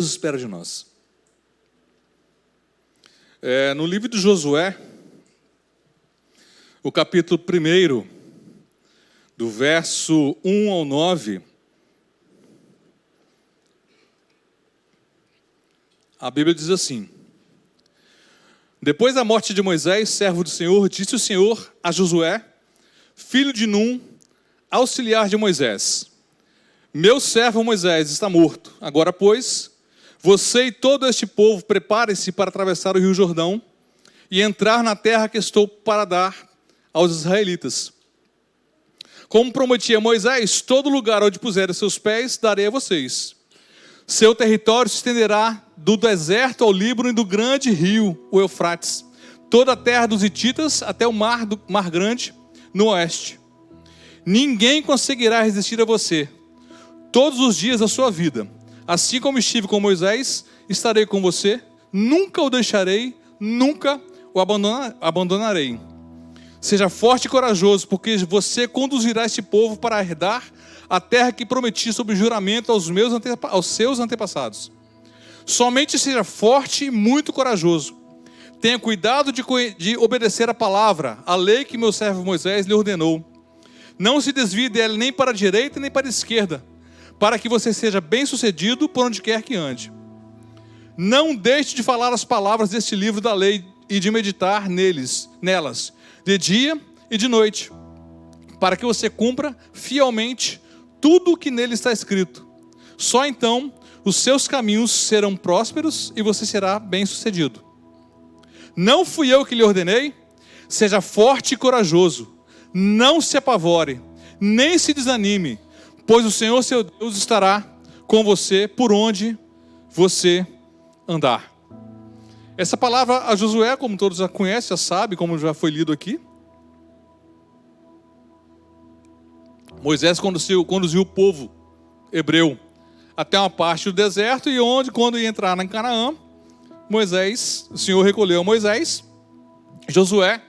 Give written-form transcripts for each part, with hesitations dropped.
Deus espera de nós. No livro de Josué, o capítulo 1, do verso 1 ao 9, a Bíblia diz assim: Depois da morte de Moisés, servo do Senhor, disse o Senhor a Josué, filho de Num, auxiliar de Moisés: Meu servo Moisés está morto. Agora, pois, você e todo este povo preparem-se para atravessar o rio Jordão e entrar na terra que estou para dar aos israelitas. Como prometi a Moisés, todo lugar onde puserem seus pés, darei a vocês. Seu território se estenderá do deserto ao Líbano e do grande rio, o Eufrates, toda a terra dos hititas até o mar grande no oeste. Ninguém conseguirá resistir a você todos os dias da sua vida. Assim como estive com Moisés, estarei com você, nunca o deixarei, nunca o abandonarei. Seja forte e corajoso, porque você conduzirá este povo para herdar a terra que prometi sob juramento aos seus antepassados. Somente seja forte e muito corajoso. Tenha cuidado de obedecer a palavra, a lei que meu servo Moisés lhe ordenou. Não se desvie dela nem para a direita nem para a esquerda, para que você seja bem-sucedido por onde quer que ande. Não deixe de falar as palavras deste livro da lei e de meditar nelas, de dia e de noite, para que você cumpra fielmente tudo o que nele está escrito. Só então os seus caminhos serão prósperos e você será bem-sucedido. Não fui eu que lhe ordenei? Seja forte e corajoso. Não se apavore, nem se desanime, pois o Senhor seu Deus estará com você por onde você andar. Essa palavra a Josué, como todos já conhecem, já sabem, como já foi lido aqui. Moisés conduziu o povo hebreu até uma parte do deserto, e quando ia entrar em Canaã, o Senhor recolheu Moisés. Josué,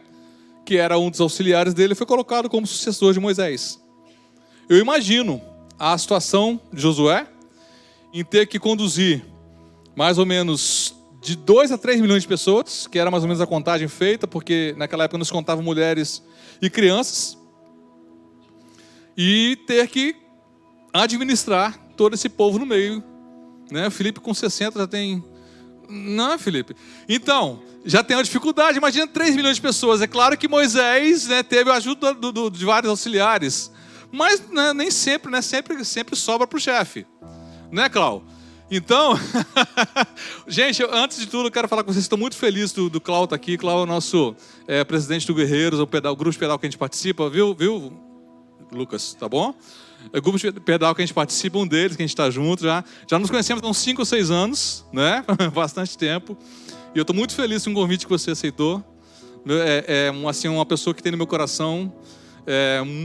que era um dos auxiliares dele, foi colocado como sucessor de Moisés. Eu imagino a situação de Josué em ter que conduzir mais ou menos de 2 a 3 milhões de pessoas, que era mais ou menos a contagem feita, porque naquela época nos contavam mulheres e crianças, e ter que administrar todo esse povo no meio, né? Felipe com 60 já tem... Não, Felipe. Então, já tem uma dificuldade. Imagina 3 milhões de pessoas. É claro que Moisés, né, teve a ajuda de vários auxiliares, mas, né, nem sempre, né, sempre sobra para o chefe, né, Cláudio? Então, gente, antes de tudo, eu quero falar com vocês. Estou muito feliz do Cláudio estar aqui. Cláudio é o nosso presidente do Guerreiros, o grupo de pedal que a gente participa, viu, Lucas? Tá bom? É o grupo de pedal que a gente participa, um deles, que a gente está junto já. Já nos conhecemos há uns 5 ou 6 anos, né? Bastante tempo. E eu estou muito feliz com o convite que você aceitou. Assim, uma pessoa que tem no meu coração,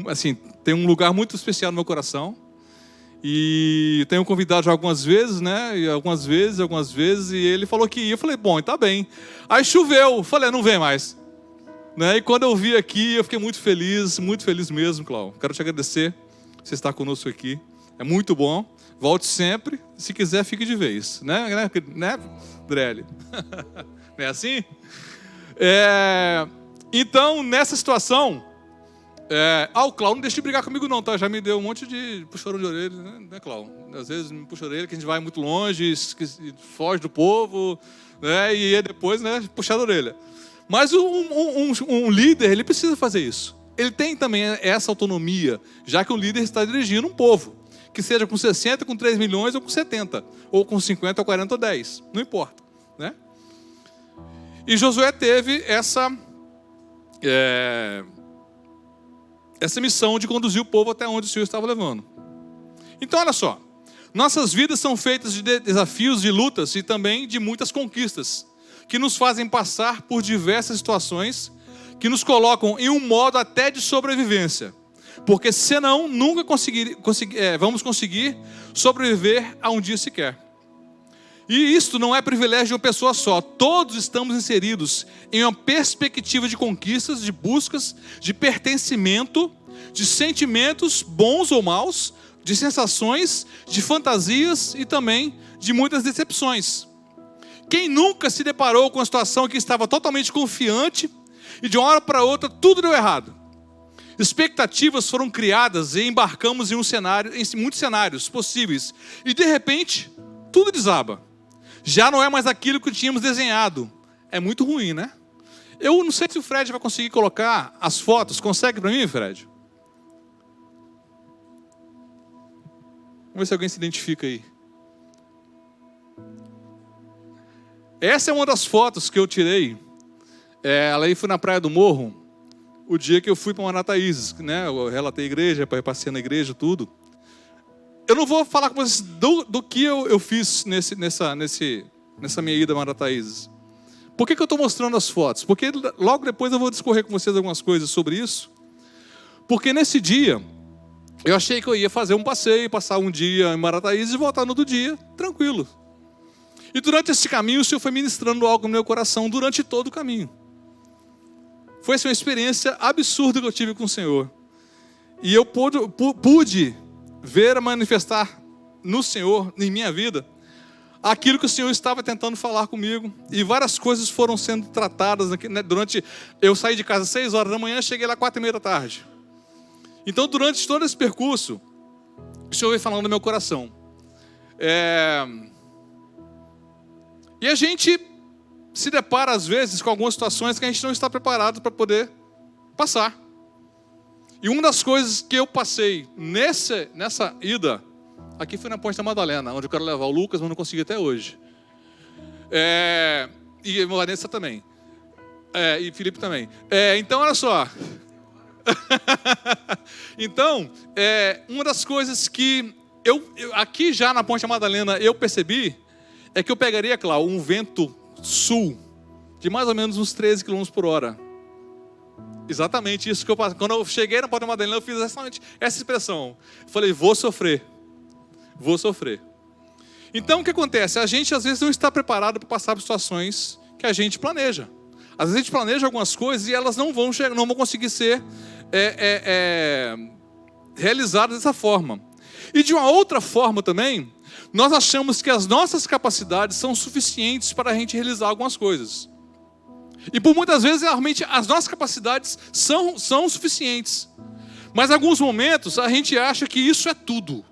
assim, tem um lugar muito especial no meu coração. E tenho convidado já algumas vezes, né? E algumas vezes, e ele falou que ia. Eu falei, bom, tá bem. Aí choveu, falei, não vem mais. Né? E quando eu vi aqui, eu fiquei muito feliz mesmo, Cláudio. Quero te agradecer por você estar conosco aqui. É muito bom. Volte sempre. Se quiser, fique de vez. Né Drelli? Não é assim? Então, nessa situação... o Cláudio não deixa de brigar comigo não, tá? Já me deu um monte de puxador de orelha, né, Cláudio? Às vezes me puxa a orelha, que a gente vai muito longe, foge do povo, né? E depois, né, puxar a orelha. Mas um líder, ele precisa fazer isso. Ele tem também essa autonomia, já que um líder está dirigindo um povo, que seja com 60, com 3 milhões, ou com 70, ou com 50, ou 40, ou 10, não importa, né? E Josué teve essa missão de conduzir o povo até onde o Senhor estava levando. Então, olha só, nossas vidas são feitas de desafios, de lutas e também de muitas conquistas, que nos fazem passar por diversas situações, que nos colocam em um modo até de sobrevivência, porque senão nunca vamos conseguir sobreviver a um dia sequer. E isto não é privilégio de uma pessoa só. Todos estamos inseridos em uma perspectiva de conquistas, de buscas, de pertencimento, de sentimentos bons ou maus, de sensações, de fantasias e também de muitas decepções. Quem nunca se deparou com uma situação que estava totalmente confiante e de uma hora para outra tudo deu errado? Expectativas foram criadas e embarcamos em muitos cenários possíveis e de repente tudo desaba. Já não é mais aquilo que tínhamos desenhado. É muito ruim, né? Eu não sei se o Fred vai conseguir colocar as fotos. Consegue para mim, Fred? Vamos ver se alguém se identifica aí. Essa é uma das fotos que eu tirei. Ela aí foi na Praia do Morro, o dia que eu fui para Marataízes, né? Eu relatei a igreja, passei na igreja, tudo. Eu não vou falar com vocês do que eu fiz nessa minha ida a Marataízes. Por que eu estou mostrando as fotos? Porque logo depois eu vou discorrer com vocês algumas coisas sobre isso. Porque nesse dia, eu achei que eu ia fazer um passeio, passar um dia em Marataízes e voltar no outro dia, tranquilo. E durante esse caminho, o Senhor foi ministrando algo no meu coração durante todo o caminho. Foi uma experiência absurda que eu tive com o Senhor. E eu pude ver a manifestar no Senhor, em minha vida, aquilo que o Senhor estava tentando falar comigo. E várias coisas foram sendo tratadas, né, durante... Eu saí de casa às 6 horas da manhã, cheguei lá às 4:30 da tarde. Então, durante todo esse percurso, o Senhor veio falando no meu coração. E a gente se depara, às vezes, com algumas situações que a gente não está preparado para poder passar. E uma das coisas que eu passei nessa ida, aqui foi na Ponte da Madalena, onde eu quero levar o Lucas, mas não consegui até hoje. E a Vanessa também. E Felipe também. Então, olha só. Então, uma das coisas que eu aqui já na Ponte da Madalena eu percebi é que eu pegaria, claro, um vento sul de mais ou menos uns 13 km por hora. Exatamente isso que eu passei. Quando eu cheguei na Ponte da Madalena, eu fiz exatamente essa expressão. Eu falei, vou sofrer. Vou sofrer. Então, o que acontece? A gente, às vezes, não está preparado para passar por situações que a gente planeja. Às vezes, a gente planeja algumas coisas e elas não vão conseguir ser realizadas dessa forma. E de uma outra forma também, nós achamos que as nossas capacidades são suficientes para a gente realizar algumas coisas. E por muitas vezes, realmente, as nossas capacidades são suficientes. Mas em alguns momentos, a gente acha que isso é tudo.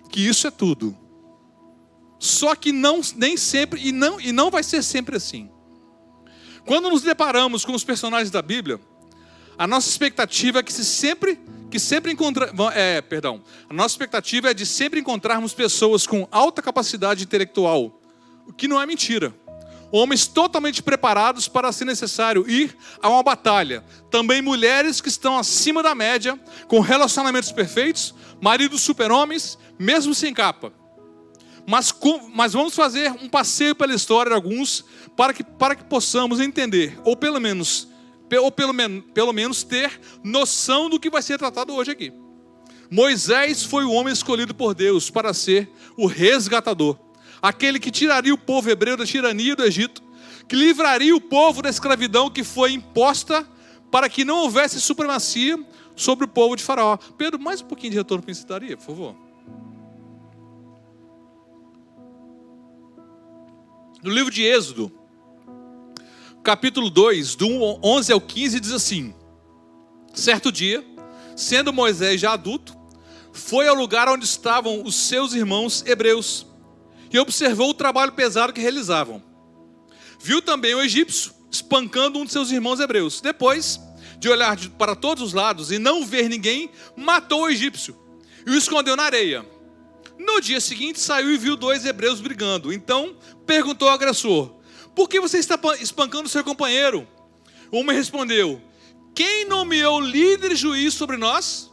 Que isso é tudo. Só que nem sempre, e não vai ser sempre assim. Quando nos deparamos com os personagens da Bíblia, a nossa expectativa é a nossa expectativa é de sempre encontrarmos pessoas com alta capacidade intelectual, o que não é mentira. Homens totalmente preparados para, se necessário, ir a uma batalha. Também mulheres que estão acima da média, com relacionamentos perfeitos, maridos super-homens, mesmo sem capa. Mas vamos fazer um passeio pela história de alguns, para que possamos entender, ou pelo menos ter noção do que vai ser tratado hoje aqui. Moisés foi o homem escolhido por Deus para ser o resgatador. Aquele que tiraria o povo hebreu da tirania do Egito, que livraria o povo da escravidão que foi imposta para que não houvesse supremacia sobre o povo de Faraó. Pedro, mais um pouquinho de retorno para a por favor. No livro de Êxodo, capítulo 2, do 11 ao 15, diz assim: certo dia, sendo Moisés já adulto, foi ao lugar onde estavam os seus irmãos hebreus e observou o trabalho pesado que realizavam. Viu também o egípcio espancando um de seus irmãos hebreus. Depois de olhar para todos os lados e não ver ninguém, matou o egípcio e o escondeu na areia. No dia seguinte saiu e viu 2 hebreus brigando. Então perguntou ao agressor: por que você está espancando seu companheiro? O homem respondeu: quem nomeou líder e juiz sobre nós?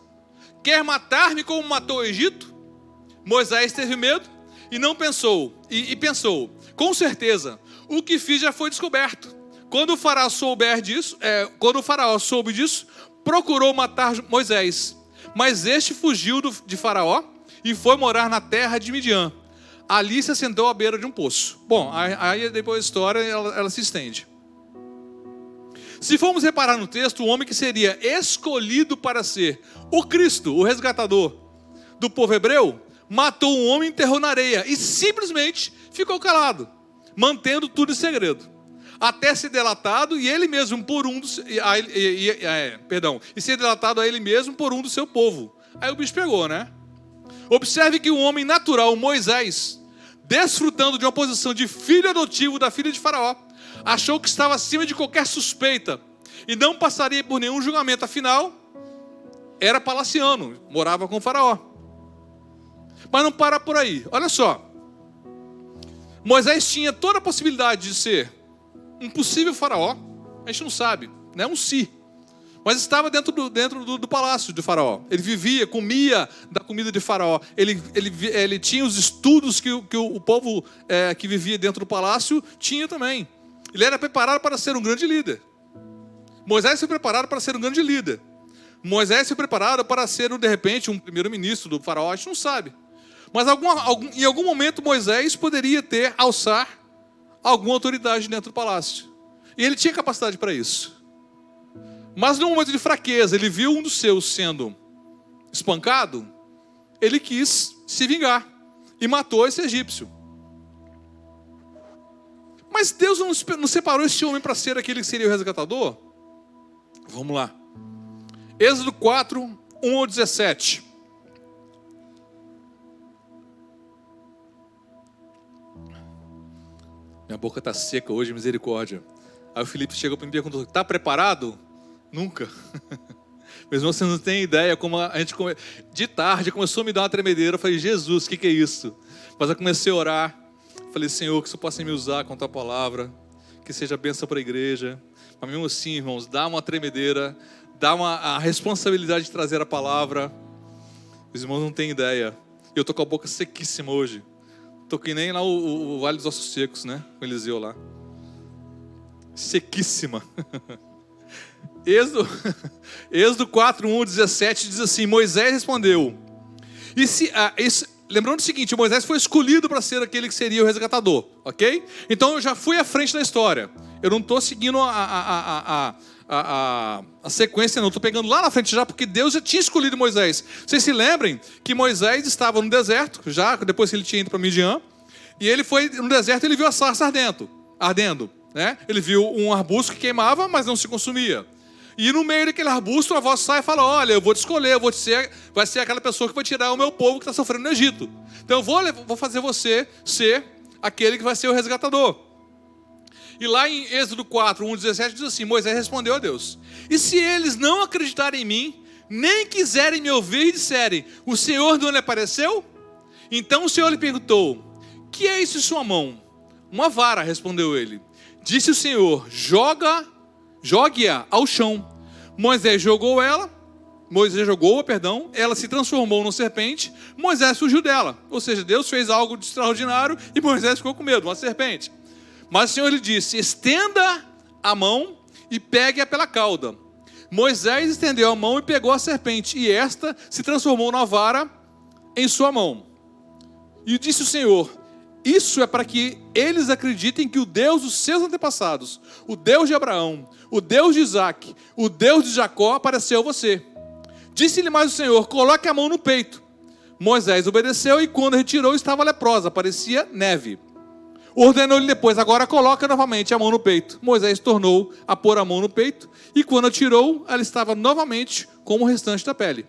Quer matar-me como matou o Egito? Moisés teve medo e não pensou, e pensou: com certeza, o que fiz já foi descoberto. Quando o faraó soube disso, procurou matar Moisés. Mas este fugiu de Faraó e foi morar na terra de Midian. Ali se assentou à beira de um poço. Bom, aí depois a história ela se estende. Se formos reparar no texto, o homem que seria escolhido para ser o Cristo, o resgatador do povo hebreu, matou um homem e enterrou na areia. E simplesmente ficou calado, mantendo tudo em segredo. Até ser delatado e ele mesmo por um e ser delatado a ele mesmo por um do seu povo. Aí o bicho pegou, né? Observe que o homem natural, Moisés, desfrutando de uma posição de filho adotivo da filha de Faraó, achou que estava acima de qualquer suspeita e não passaria por nenhum julgamento. Afinal, era palaciano, morava com o Faraó. Mas não para por aí. Olha só. Moisés tinha toda a possibilidade de ser um possível Faraó. A gente não sabe, né? Um si. Mas estava dentro do palácio de Faraó. Ele vivia, comia da comida de Faraó. Ele tinha os estudos que o povo que vivia dentro do palácio tinha também. Ele era preparado para ser um grande líder. Moisés foi preparado para ser um grande líder. Moisés foi preparado para ser, de repente, um primeiro-ministro do Faraó. A gente não sabe. Mas em algum momento Moisés poderia alçar alguma autoridade dentro do palácio. E ele tinha capacidade para isso. Mas num momento de fraqueza, ele viu um dos seus sendo espancado, ele quis se vingar e matou esse egípcio. Mas Deus não separou esse homem para ser aquele que seria o resgatador? Vamos lá. Êxodo 4, 1 ao 17. Minha boca está seca hoje, misericórdia. Aí o Felipe chegou para mim e perguntou: está preparado? Nunca. Mas você não tem ideia como a gente... De tarde começou a me dar uma tremedeira. Eu falei: Jesus, o que é isso? Mas eu comecei a orar. Falei: Senhor, que você possa me usar com a tua palavra, que seja bênção para a igreja. Mas mesmo assim, irmãos, dá uma tremedeira, dá a responsabilidade de trazer a palavra. Os irmãos não têm ideia. Eu estou com a boca sequíssima hoje. Estou que nem lá o Vale dos Ossos Secos, né? Com Eliseu lá. Sequíssima. Êxodo 4, 1, 17 diz assim: Moisés respondeu. Lembrando o seguinte, Moisés foi escolhido para ser aquele que seria o resgatador, ok? Então eu já fui à frente da história. Eu não estou seguindo a sequência, não. Estou pegando lá na frente já, porque Deus já tinha escolhido Moisés. Vocês se lembrem que Moisés estava no deserto, já depois que ele tinha ido para Midian, e ele foi no deserto e ele viu a sarça ardendo, né? Ele viu um arbusto que queimava, mas não se consumia. E no meio daquele arbusto, a voz sai e fala: olha, eu vou te escolher, vai ser aquela pessoa que vai tirar o meu povo que está sofrendo no Egito. Então eu vou fazer você ser aquele que vai ser o resgatador. E lá em Êxodo 4, 1, 17 diz assim: Moisés respondeu a Deus: e se eles não acreditarem em mim, nem quiserem me ouvir e disserem: o Senhor não lhe apareceu? Então o Senhor lhe perguntou: que é isso em sua mão? Uma vara, respondeu ele. Disse o Senhor: jogue-a ao chão. Moisés jogou-a, ela se transformou numa serpente, Moisés fugiu dela. Ou seja, Deus fez algo de extraordinário e Moisés ficou com medo, uma serpente. Mas o Senhor lhe disse: estenda a mão e pegue-a pela cauda. Moisés estendeu a mão e pegou a serpente, e esta se transformou na vara em sua mão. E disse o Senhor: isso é para que eles acreditem que o Deus dos seus antepassados, o Deus de Abraão, o Deus de Isaac, o Deus de Jacó, apareceu a você. Disse-lhe mais o Senhor: coloque a mão no peito. Moisés obedeceu, e quando retirou, estava leprosa, parecia neve. Ordenou-lhe depois: agora coloca novamente a mão no peito. Moisés tornou a pôr a mão no peito, e quando a tirou, ela estava novamente como o restante da pele.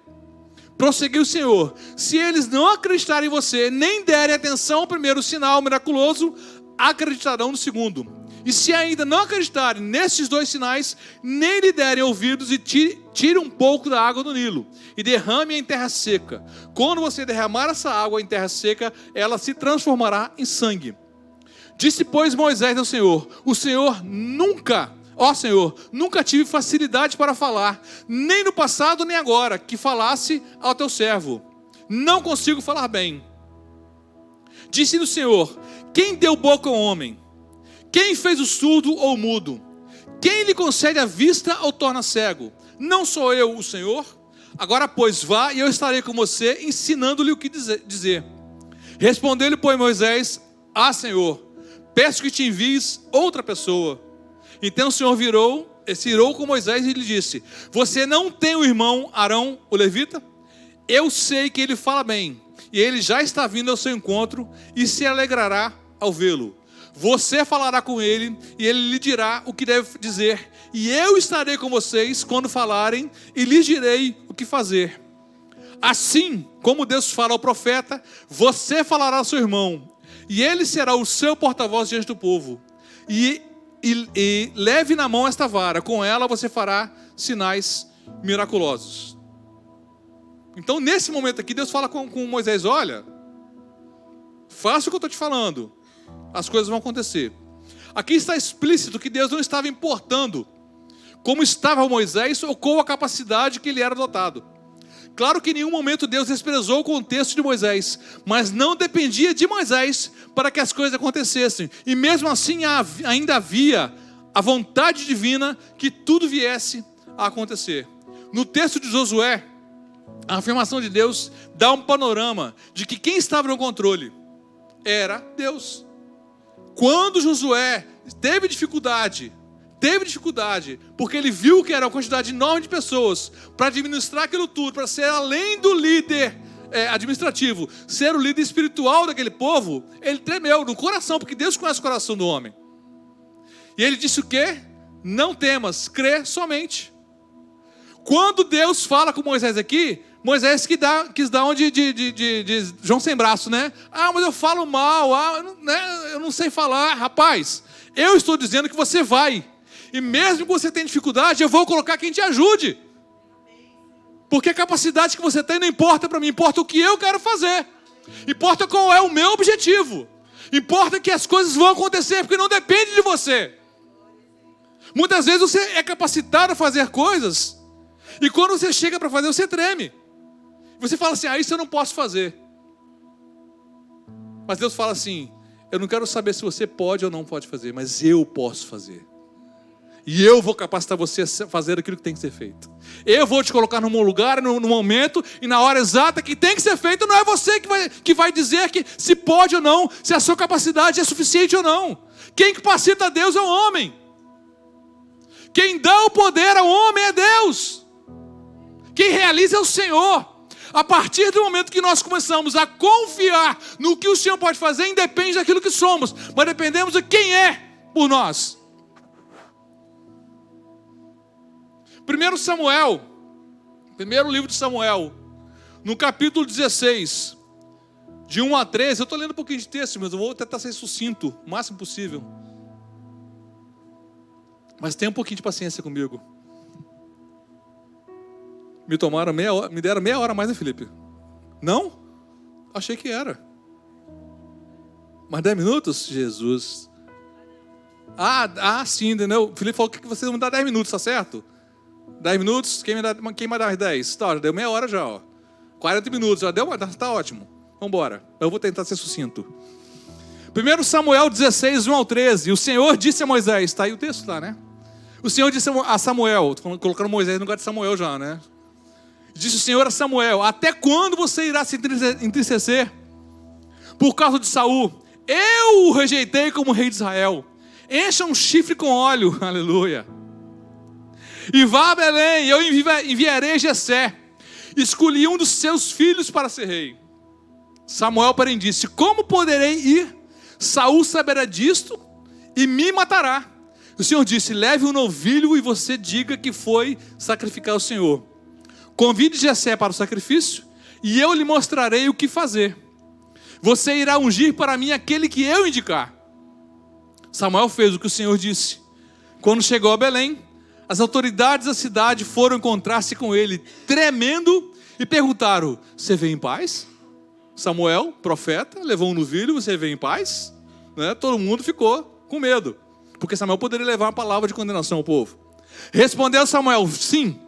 Prosseguiu o Senhor: se eles não acreditarem em você, nem derem atenção ao primeiro sinal miraculoso, acreditarão no segundo. E se ainda não acreditarem nesses dois sinais, nem lhe derem ouvidos, e tire um pouco da água do Nilo, e derrame em terra seca. Quando você derramar essa água em terra seca, ela se transformará em sangue. Disse, pois, Moisés ao Senhor: o Senhor nunca tive facilidade para falar, nem no passado nem agora, que falasse ao teu servo. Não consigo falar bem. Disse-lhe o Senhor: quem deu boca ao homem? Quem fez o surdo ou o mudo? Quem lhe concede a vista ou torna cego? Não sou eu o Senhor? Agora, pois, vá, e eu estarei com você, ensinando-lhe o que dizer. Respondeu-lhe, pois, Moisés: Senhor, peço que te envies outra pessoa. Então o Senhor se irou com Moisés e lhe disse: você não tem o irmão Arão, o levita? Eu sei que ele fala bem, e ele já está vindo ao seu encontro e se alegrará ao vê-lo. Você falará com ele e ele lhe dirá o que deve dizer. E eu estarei com vocês quando falarem e lhes direi o que fazer. Assim como Deus fala ao profeta, você falará ao seu irmão. E ele será o seu porta-voz diante do povo. E leve na mão esta vara. Com ela você fará sinais miraculosos. Então nesse momento aqui Deus fala com Moisés: olha, faça o que eu estou te falando. As coisas vão acontecer. Aqui está explícito que Deus não estava importando como estava Moisés ou com a capacidade que ele era dotado. Claro que em nenhum momento Deus desprezou o contexto de Moisés, mas não dependia de Moisés para que as coisas acontecessem. E mesmo assim ainda havia a vontade divina que tudo viesse a acontecer. No texto de Josué, a afirmação de Deus dá um panorama de que quem estava no controle era Deus. Quando Josué teve dificuldade, porque ele viu que era uma quantidade enorme de pessoas para administrar aquilo tudo, para ser além do líder administrativo, ser o líder espiritual daquele povo, ele tremeu no coração, porque Deus conhece o coração do homem. E ele disse o quê? Não temas, crê somente. Quando Deus fala com Moisés aqui, Moisés quis dar um de João sem braço, né? Mas eu falo mal, eu não sei falar. Rapaz, eu estou dizendo que você vai. E mesmo que você tenha dificuldade, eu vou colocar quem te ajude. Porque a capacidade que você tem não importa para mim, importa o que eu quero fazer. Importa qual é o meu objetivo. Importa que as coisas vão acontecer, porque não depende de você. Muitas vezes você é capacitado a fazer coisas, e quando você chega para fazer, você treme. Você fala assim: isso eu não posso fazer. Mas Deus fala assim: eu não quero saber se você pode ou não pode fazer, mas eu posso fazer. E eu vou capacitar você a fazer aquilo que tem que ser feito. Eu vou te colocar num lugar, no momento e na hora exata que tem que ser feito. Não é você que vai dizer que se pode ou não, se a sua capacidade é suficiente ou não. Quem capacita a Deus é o homem. Quem dá o poder ao homem é Deus. Quem realiza é o Senhor. A partir do momento que nós começamos a confiar no que o Senhor pode fazer, independe daquilo que somos, mas dependemos de quem é por nós. 1 Samuel, primeiro livro de Samuel, no capítulo 16, de 1 a 13, eu estou lendo um pouquinho de texto, mas eu vou tentar ser sucinto, o máximo possível. Mas tenha um pouquinho de paciência comigo. Me deram meia hora a mais, né, Felipe? Não? Achei que era. Mas 10 minutos? Jesus. Sim, entendeu? O Felipe falou que vocês vão me dar 10 minutos, tá certo? 10 minutos, quem vai dar mais 10? Tá, já deu meia hora já, ó. 40 minutos, já deu, tá ótimo. Vamos embora. Eu vou tentar ser sucinto. 1 Samuel 16, 1 ao 13. O Senhor disse a Moisés, está aí o texto lá, né? O Senhor disse a Samuel, colocando Moisés no lugar de Samuel já, né? Disse o Senhor a Samuel: até quando você irá se entristecer por causa de Saul? Eu o rejeitei como rei de Israel. Encha um chifre com óleo, aleluia. E vá a Belém, eu enviarei Jessé. Escolhi um dos seus filhos para ser rei. Samuel, porém, disse: como poderei ir? Saul saberá disto e me matará. O Senhor disse: leve um novilho e você diga que foi sacrificar ao Senhor. Convide Jessé para o sacrifício e eu lhe mostrarei o que fazer. Você irá ungir para mim aquele que eu indicar. Samuel fez o que o Senhor disse. Quando chegou a Belém, as autoridades da cidade foram encontrar-se com ele, tremendo, e perguntaram: você veio em paz? Samuel, profeta, levou um novilho, você veio em paz? Né? Todo mundo ficou com medo, porque Samuel poderia levar uma palavra de condenação ao povo. Respondeu Samuel: sim,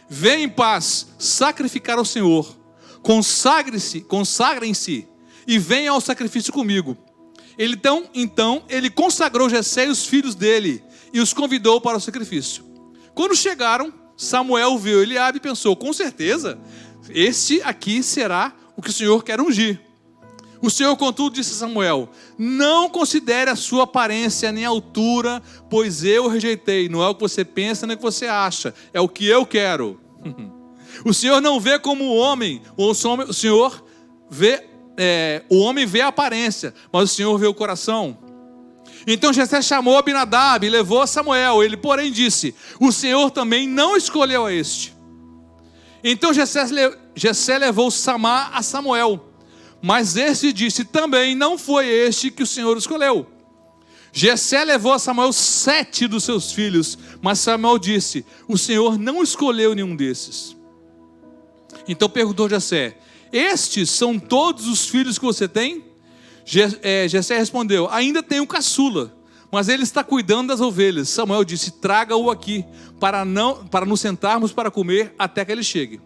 venha em paz sacrificar ao Senhor. Consagrem-se e venham ao sacrifício comigo. Então ele consagrou Jessé e os filhos dele e os convidou para o sacrifício. Quando chegaram, Samuel viu Eliabe e pensou: com certeza, este aqui será o que o Senhor quer ungir. O Senhor, contudo, disse a Samuel: não considere a sua aparência nem a altura, pois eu o rejeitei. Não é o que você pensa nem o que você acha, é o que eu quero. O Senhor não vê como o homem, o Senhor vê, o homem vê a aparência, mas o Senhor vê o coração. Então Jessé chamou Abinadab e levou a Samuel. Ele, porém, disse: o Senhor também não escolheu a este. Então Jessé levou Samá a Samuel. Mas este disse: também não foi este que o Senhor escolheu. Jessé levou a Samuel 7 dos seus filhos. Mas Samuel disse: o Senhor não escolheu nenhum desses. Então perguntou Jessé: estes são todos os filhos que você tem? Jessé respondeu: ainda tenho um caçula, mas ele está cuidando das ovelhas. Samuel disse: traga-o aqui, para nos sentarmos para comer até que ele chegue.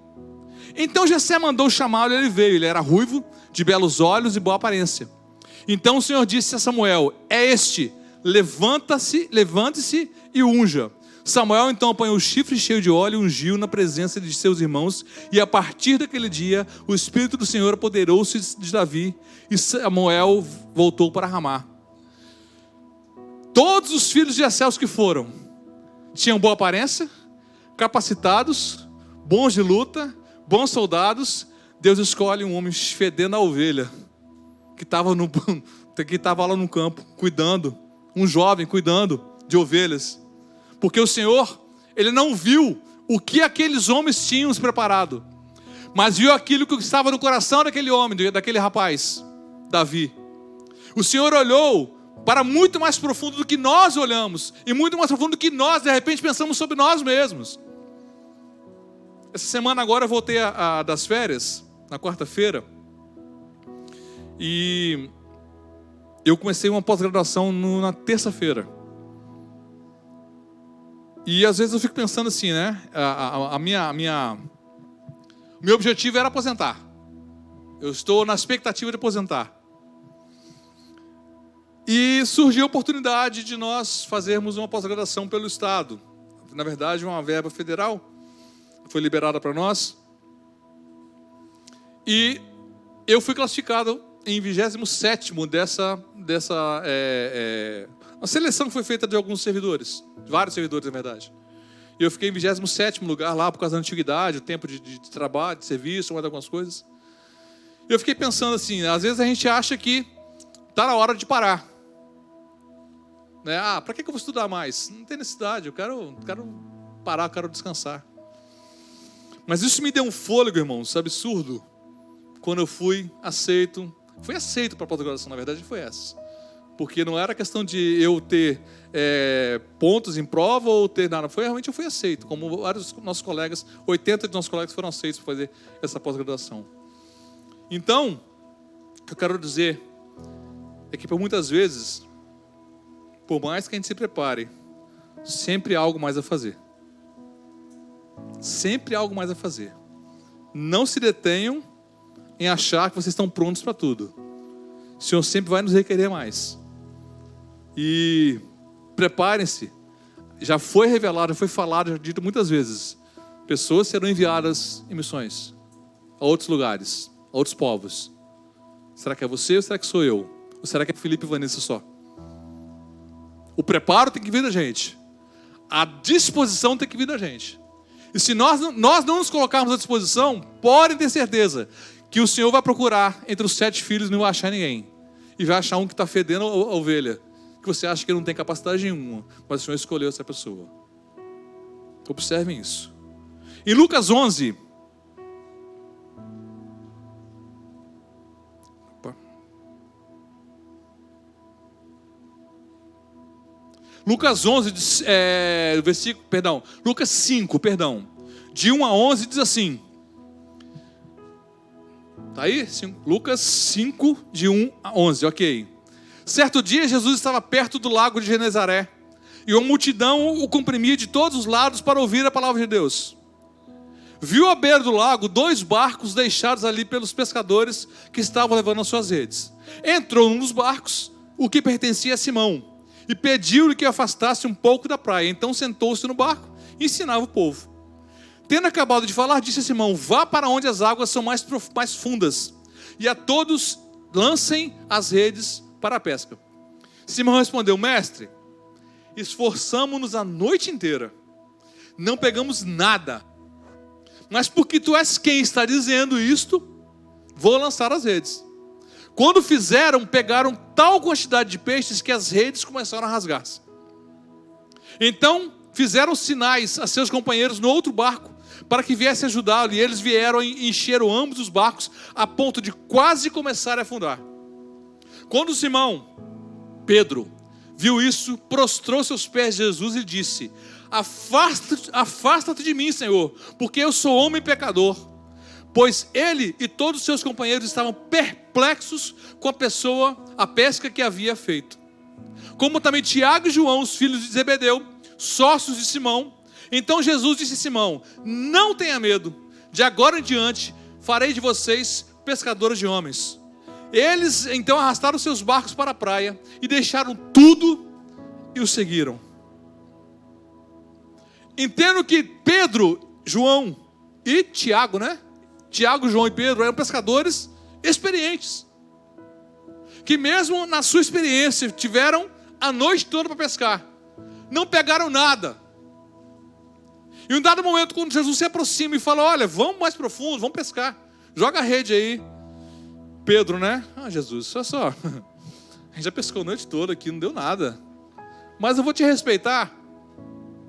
Então Jessé mandou chamá-lo e ele veio. Ele era ruivo, de belos olhos e boa aparência. Então o Senhor disse a Samuel: é este, levante-se e unja. Samuel então apanhou o chifre cheio de óleo e ungiu na presença de seus irmãos. E a partir daquele dia, o Espírito do Senhor apoderou-se de Davi, e Samuel voltou para Ramá. Todos os filhos de Jessé, os que foram, tinham boa aparência, capacitados, bons de luta, bons soldados. Deus escolhe um homem fedendo a ovelha, que estava lá no campo, cuidando, um jovem cuidando de ovelhas. Porque o Senhor, Ele não viu o que aqueles homens tinham preparado, mas viu aquilo que estava no coração daquele homem, daquele rapaz, Davi. O Senhor olhou para muito mais profundo do que nós olhamos, e muito mais profundo do que nós, de repente, pensamos sobre nós mesmos. Essa semana agora eu voltei das férias, na quarta-feira, e eu comecei uma pós-graduação na terça-feira. E às vezes eu fico pensando assim, né? O meu objetivo era aposentar. Eu estou na expectativa de aposentar. E surgiu a oportunidade de nós fazermos uma pós-graduação pelo Estado. Na verdade, uma verba federal foi liberada para nós. E eu fui classificado em 27º a seleção foi feita de alguns servidores, de vários servidores, na verdade. E eu fiquei em 27º lugar lá por causa da antiguidade, o tempo de trabalho, de serviço, mais algumas coisas. E eu fiquei pensando assim, às vezes a gente acha que está na hora de parar. Né? Para que eu vou estudar mais? Não tem necessidade, eu quero parar, eu quero descansar. Mas isso me deu um fôlego, irmãos, absurdo, quando eu fui aceito para a pós-graduação, na verdade foi essa. Porque não era questão de eu ter pontos em prova ou ter nada. Realmente eu fui aceito, como vários dos nossos colegas, 80 de nossos colegas foram aceitos para fazer essa pós-graduação. Então, o que eu quero dizer é que por muitas vezes, por mais que a gente se prepare, sempre há algo mais a fazer. Sempre há algo mais a fazer. Não se detenham em achar que vocês estão prontos para tudo. O Senhor sempre vai nos requerer mais. E preparem-se. Já foi revelado, já foi falado, já dito muitas vezes. Pessoas serão enviadas em missões a outros lugares, a outros povos. Será que é você ou será que sou eu? Ou será que é Felipe e Vanessa só? O preparo tem que vir da gente. A disposição tem que vir da gente. E se nós não nos colocarmos à disposição, podem ter certeza que o Senhor vai procurar entre os 7 filhos e não vai achar ninguém. E vai achar um que está fedendo a ovelha, que você acha que não tem capacidade nenhuma, mas o Senhor escolheu essa pessoa. Observem isso. Em Lucas 11, Lucas 5, de 1 a 11 diz assim. Tá aí? Lucas 5, de 1 a 11, ok. Certo dia, Jesus estava perto do lago de Genezaré, e uma multidão o comprimia de todos os lados para ouvir a palavra de Deus. Viu à beira do lago 2 barcos deixados ali pelos pescadores que estavam levando as suas redes. Entrou num dos barcos, o que pertencia a Simão, e pediu-lhe que afastasse um pouco da praia. Então sentou-se no barco e ensinava o povo. Tendo acabado de falar, disse a Simão: vá para onde as águas são mais fundas, e a todos lancem as redes para a pesca. Simão respondeu: mestre, esforçamo-nos a noite inteira, não pegamos nada, mas porque tu és quem está dizendo isto, vou lançar as redes. Quando fizeram, pegaram tal quantidade de peixes que as redes começaram a rasgar-se. Então fizeram sinais a seus companheiros no outro barco, para que viessem ajudá-lo, e eles vieram e encheram ambos os barcos, a ponto de quase começar a afundar. Quando Simão, Pedro, viu isso, prostrou-se aos pés de Jesus e disse: afasta-te de mim, Senhor, porque eu sou homem pecador. Pois ele e todos os seus companheiros estavam perplexos com a pesca que havia feito. Como também Tiago e João, os filhos de Zebedeu, sócios de Simão. Então Jesus disse a Simão: não tenha medo, de agora em diante farei de vocês pescadores de homens. Eles então arrastaram seus barcos para a praia e deixaram tudo e o seguiram. Entendo que Pedro, João e Tiago, Tiago, João e Pedro eram pescadores experientes, que mesmo na sua experiência tiveram a noite toda para pescar, não pegaram nada. E em um dado momento, quando Jesus se aproxima e fala: olha, vamos mais profundo, vamos pescar, joga a rede aí. Pedro, Jesus, olha só, a gente já pescou a noite toda aqui, não deu nada, mas eu vou te respeitar,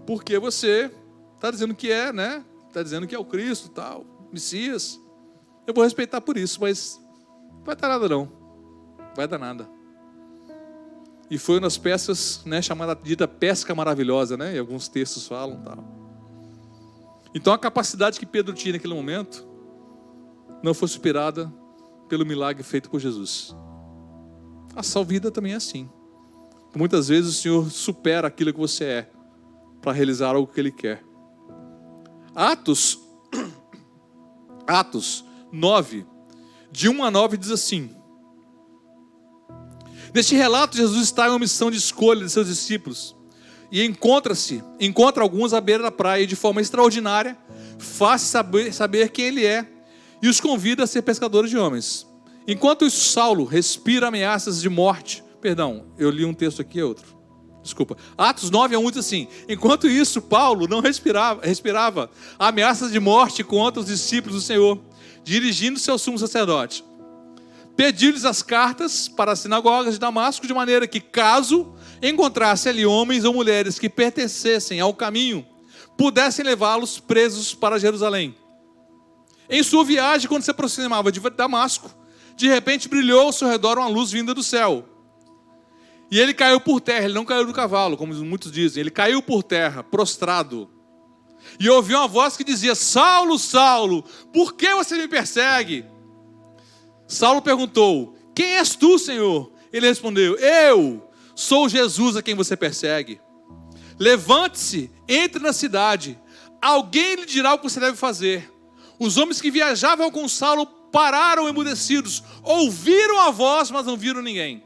porque você está dizendo que está dizendo que é o Cristo, tal, Messias. Eu vou respeitar por isso, mas não vai dar nada não, vai dar nada. E foi uma das peças, dita pesca maravilhosa, e alguns textos falam, tal. Então a capacidade que Pedro tinha naquele momento não foi superada pelo milagre feito por Jesus. A sua vida também é assim. Muitas vezes o Senhor supera aquilo que você é para realizar algo que Ele quer. Atos 9, de 1 a 9 diz assim: neste relato, Jesus está em uma missão de escolha de seus discípulos e encontra alguns à beira da praia e de forma extraordinária faz saber quem Ele é e os convida a ser pescadores de homens. Enquanto isso, Saulo respira ameaças de morte. Perdão, eu li um texto aqui, outro. Desculpa. Atos 9 a 1 diz assim: enquanto isso, Paulo não respirava ameaças de morte contra os discípulos do Senhor, dirigindo-se ao sumo sacerdote. Pediu-lhes as cartas para as sinagogas de Damasco, de maneira que, caso encontrasse ali homens ou mulheres que pertencessem ao caminho, pudessem levá-los presos para Jerusalém. Em sua viagem, quando se aproximava de Damasco, de repente brilhou ao seu redor uma luz vinda do céu. E ele caiu por terra, ele não caiu do cavalo, como muitos dizem, ele caiu por terra, prostrado. E ouviu uma voz que dizia: Saulo, Saulo, por que você me persegue? Saulo perguntou: quem és tu, Senhor? Ele respondeu: eu sou Jesus a quem você persegue. Levante-se, entre na cidade, alguém lhe dirá o que você deve fazer. Os homens que viajavam com Saulo pararam emudecidos, ouviram a voz, mas não viram ninguém.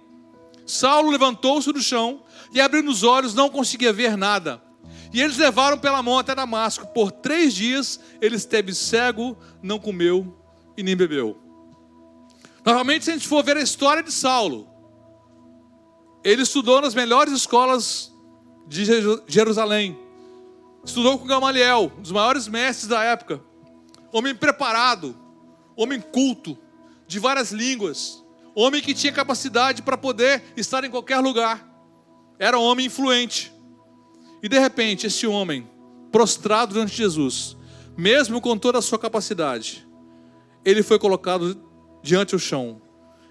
Saulo levantou-se do chão e, abrindo os olhos, não conseguia ver nada. E eles levaram pela mão até Damasco. Por 3 dias ele esteve cego, não comeu e nem bebeu. Normalmente, se a gente for ver a história de Saulo, ele estudou nas melhores escolas de Jerusalém. Estudou com Gamaliel, um dos maiores mestres da época. Homem preparado, homem culto, de várias línguas. Homem que tinha capacidade para poder estar em qualquer lugar. Era um homem influente. E de repente, esse homem, prostrado diante de Jesus, mesmo com toda a sua capacidade, ele foi colocado diante do chão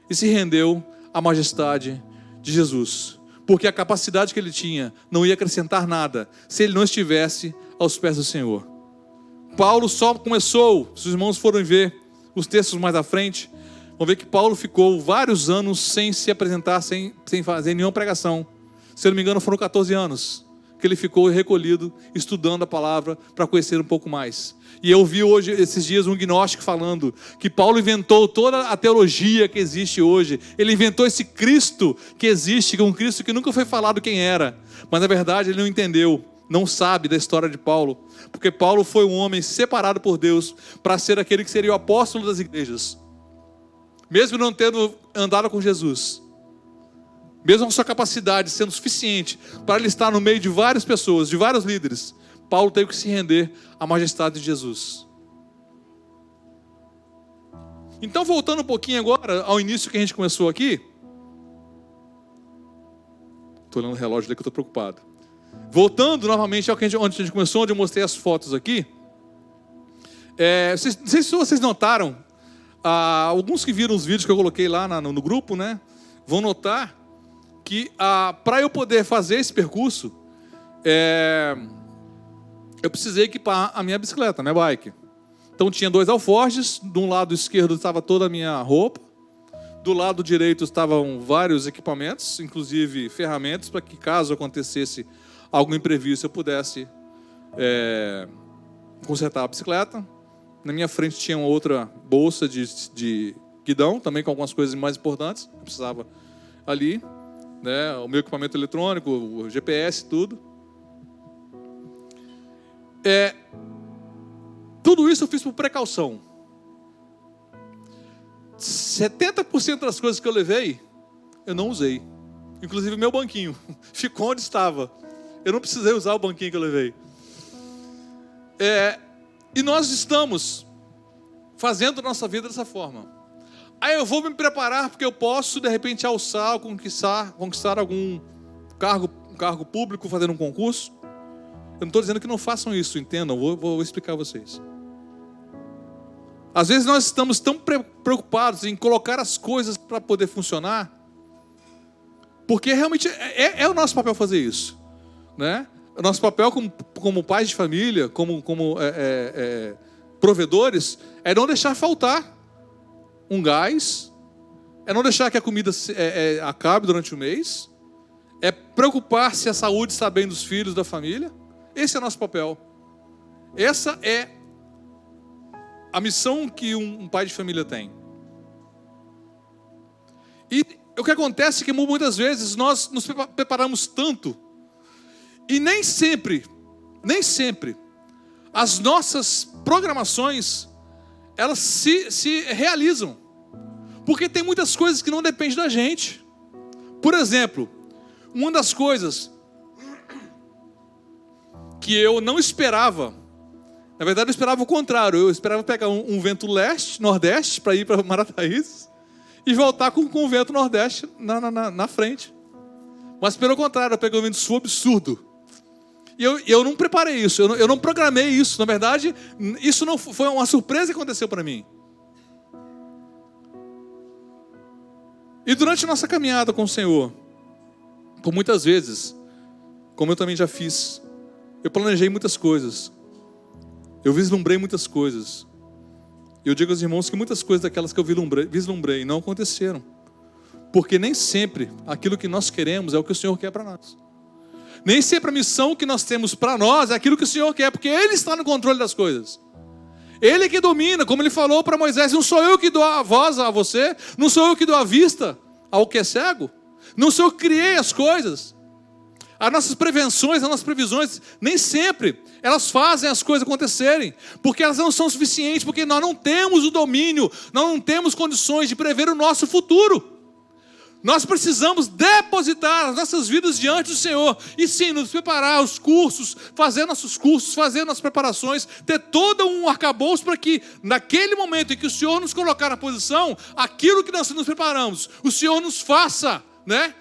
e se rendeu à majestade de Jesus. Porque a capacidade que ele tinha não ia acrescentar nada se ele não estivesse aos pés do Senhor. Paulo só começou, se os irmãos forem ver os textos mais à frente, vão ver que Paulo ficou vários anos sem se apresentar, sem fazer nenhuma pregação. Se eu não me engano, foram 14 anos que ele ficou recolhido, estudando a palavra para conhecer um pouco mais. E eu vi hoje, esses dias, um gnóstico falando que Paulo inventou toda a teologia que existe hoje. Ele inventou esse Cristo que existe, que é um Cristo que nunca foi falado quem era. Mas na verdade ele não entendeu, não sabe da história de Paulo. Porque Paulo foi um homem separado por Deus para ser aquele que seria o apóstolo das igrejas. Mesmo não tendo andado com Jesus, mesmo com sua capacidade sendo suficiente para ele estar no meio de várias pessoas, de vários líderes, Paulo teve que se render à majestade de Jesus. Então, voltando um pouquinho agora ao início que a gente começou aqui. Estou olhando o relógio ali que eu estou preocupado. Voltando novamente ao que onde a gente começou, onde eu mostrei as fotos aqui. Não sei se vocês notaram, alguns que viram os vídeos que eu coloquei lá no grupo, né, vão notar que para eu poder fazer esse percurso, eu precisei equipar a minha bicicleta, a minha bike. Então tinha 2 alforjes, de um lado esquerdo estava toda a minha roupa, do lado direito estavam vários equipamentos, inclusive ferramentas, para que caso acontecesse algum imprevisto eu pudesse consertar a bicicleta. Na minha frente tinha uma outra bolsa de guidão, também com algumas coisas mais importantes, que eu precisava ali, né? O meu equipamento eletrônico, o GPS, tudo. Tudo isso eu fiz por precaução. 70% das coisas que eu levei, eu não usei. Inclusive o meu banquinho, ficou onde estava. Eu não precisei usar o banquinho que eu levei. E nós estamos fazendo nossa vida dessa forma. Aí eu vou me preparar porque eu posso, de repente, alçar ou conquistar algum cargo público fazendo um concurso. Eu não estou dizendo que não façam isso, entendam, vou explicar a vocês. Às vezes nós estamos tão preocupados em colocar as coisas para poder funcionar, porque realmente é o nosso papel fazer isso, né? O nosso papel como pais de família, como provedores, é não deixar faltar um gás, é não deixar que a comida acabe durante o mês, é preocupar se a saúde está bem dos filhos, da família. Esse é o nosso papel. Essa é a missão que um pai de família tem. E o que acontece é que muitas vezes nós nos preparamos tanto e nem sempre as nossas programações elas se realizam, porque tem muitas coisas que não dependem da gente. Por exemplo, uma das coisas que eu não esperava, na verdade eu esperava o contrário, eu esperava pegar um vento nordeste para ir para Marataízes e voltar com o vento nordeste na frente. Mas pelo contrário, eu peguei um vento sul absurdo. E eu não preparei isso, eu não programei isso. Na verdade, isso não foi uma surpresa que aconteceu para mim. E durante a nossa caminhada com o Senhor, por muitas vezes, como eu também já fiz, eu planejei muitas coisas. Eu vislumbrei muitas coisas. E eu digo aos irmãos que muitas coisas daquelas que eu vislumbrei não aconteceram. Porque nem sempre aquilo que nós queremos é o que o Senhor quer para nós. Nem sempre a missão que nós temos para nós é aquilo que o Senhor quer, porque Ele está no controle das coisas. Ele que domina, como Ele falou para Moisés, não sou eu que dou a voz a você, não sou eu que dou a vista ao que é cego, não sou eu que criei as coisas. As nossas prevenções, as nossas previsões, nem sempre elas fazem as coisas acontecerem, porque elas não são suficientes, porque nós não temos o domínio, nós não temos condições de prever o nosso futuro. Nós precisamos depositar as nossas vidas diante do Senhor. E sim, nos preparar os cursos, fazer nossos cursos, fazer nossas preparações, ter todo um arcabouço para que, naquele momento em que o Senhor nos colocar na posição, aquilo que nós nos preparamos, o Senhor nos faça, né?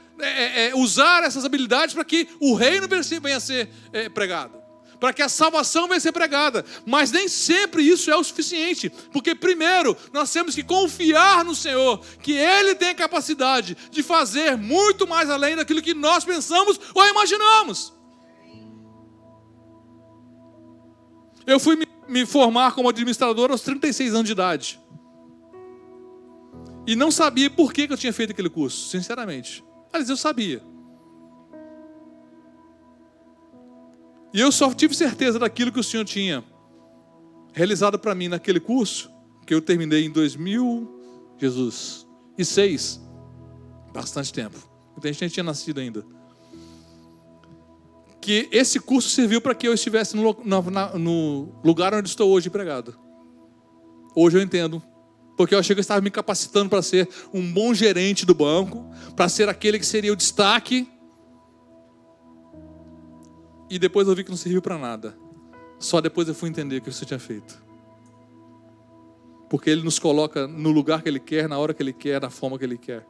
Usar essas habilidades para que o reino venha a ser pregado. Para que a salvação venha a ser pregada. Mas nem sempre isso é o suficiente. Porque primeiro, nós temos que confiar no Senhor. Que Ele tem a capacidade de fazer muito mais além daquilo que nós pensamos ou imaginamos. Eu fui me formar como administrador aos 36 anos de idade. E não sabia por que eu tinha feito aquele curso, sinceramente. Mas eu sabia. E eu só tive certeza daquilo que o Senhor tinha realizado para mim naquele curso, que eu terminei em 2006. Bastante tempo. Muita gente nem tinha nascido ainda. Que esse curso serviu para que eu estivesse no lugar onde estou hoje empregado. Hoje eu entendo. Porque eu achei que eu estava me capacitando para ser um bom gerente do banco, para ser aquele que seria o destaque. E depois eu vi que não serviu para nada. Só depois eu fui entender o que você tinha feito. Porque Ele nos coloca no lugar que Ele quer, na hora que Ele quer, na forma que Ele quer.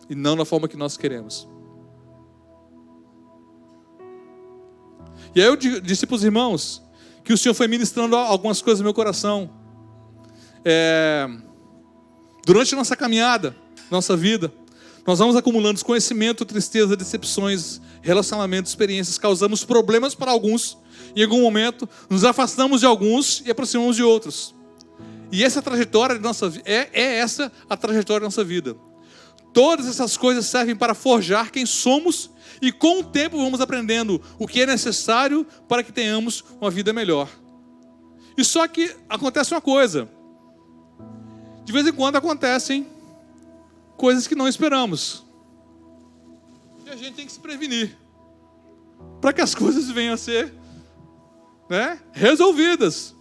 E não na forma que nós queremos. E aí eu disse para os irmãos que o Senhor foi ministrando algumas coisas no meu coração. Durante a nossa caminhada, nossa vida, nós vamos acumulando conhecimento, tristeza, decepções, relacionamentos, experiências, causamos problemas para alguns, em algum momento nos afastamos de alguns e aproximamos de outros. E essa trajetória de nossa vida essa a trajetória da nossa vida. Todas essas coisas servem para forjar quem somos e com o tempo vamos aprendendo o que é necessário para que tenhamos uma vida melhor. E só que acontece uma coisa. De vez em quando acontecem coisas que não esperamos. E a gente tem que se prevenir. Para que as coisas venham a ser, resolvidas.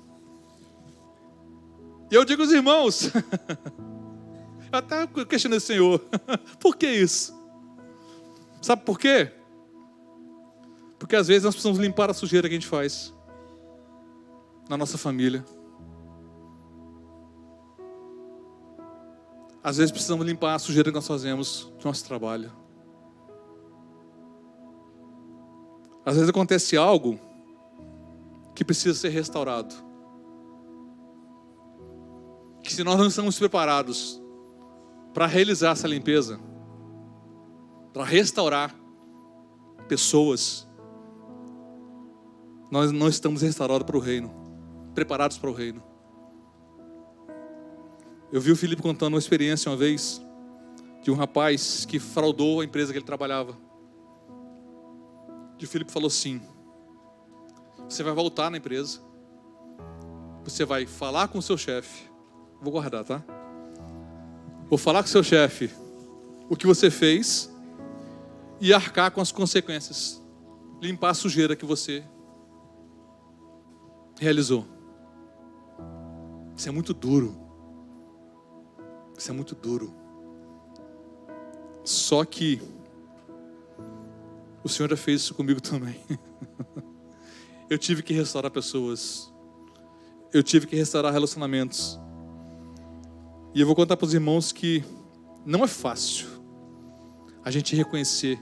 E eu digo aos irmãos, eu até questionei o Senhor, por que isso? Sabe por quê? Porque às vezes nós precisamos limpar a sujeira que a gente faz na nossa família. Às vezes precisamos limpar a sujeira que nós fazemos no nosso trabalho. Às vezes acontece algo que precisa ser restaurado. Que se nós não estamos preparados para realizar essa limpeza, para restaurar pessoas, nós não estamos restaurados para o reino, preparados para o reino. Eu vi o Felipe contando uma experiência uma vez de um rapaz que fraudou a empresa que ele trabalhava. E o Felipe falou assim: você vai voltar na empresa, você vai falar com o seu chefe, vou guardar, tá? Vou falar com o seu chefe o que você fez e arcar com as consequências, limpar a sujeira que você realizou. Isso é muito duro. Isso é muito duro. Só que o Senhor já fez isso comigo também. Eu tive que restaurar pessoas. Eu tive que restaurar relacionamentos. E eu vou contar para os irmãos que não é fácil a gente reconhecer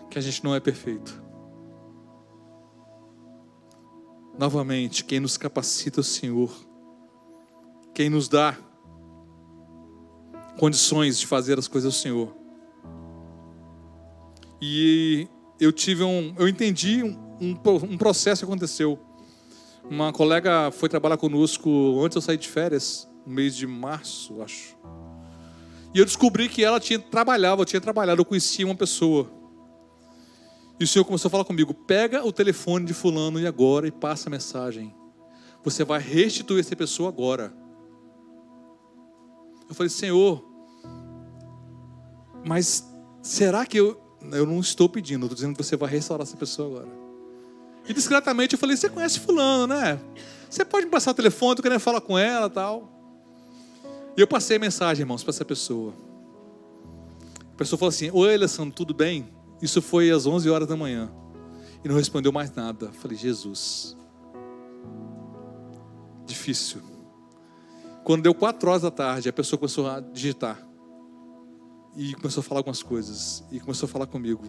que a gente não é perfeito. Novamente, quem nos capacita é o Senhor. Quem nos dá condições de fazer as coisas do Senhor. E eu entendi um processo que aconteceu. Uma colega foi trabalhar conosco antes de eu sair de férias, no mês de março, acho. E eu descobri que ela tinha trabalhado, eu conhecia uma pessoa. E o Senhor começou a falar comigo: pega o telefone de fulano e agora e passa a mensagem. Você vai restituir essa pessoa agora. Eu falei: Senhor, mas será que eu não estou pedindo, eu estou dizendo que você vai restaurar essa pessoa agora. E discretamente eu falei: você conhece fulano, né? Você pode me passar o telefone, estou querendo falar com ela e tal. E eu passei a mensagem, irmãos, para essa pessoa. A pessoa falou assim: oi, Alessandro, tudo bem? Isso foi às 11 horas da manhã. E não respondeu mais nada. Eu falei: Jesus. Difícil. Quando deu 4 horas da tarde, a pessoa começou a digitar. E começou a falar algumas coisas. E começou a falar comigo.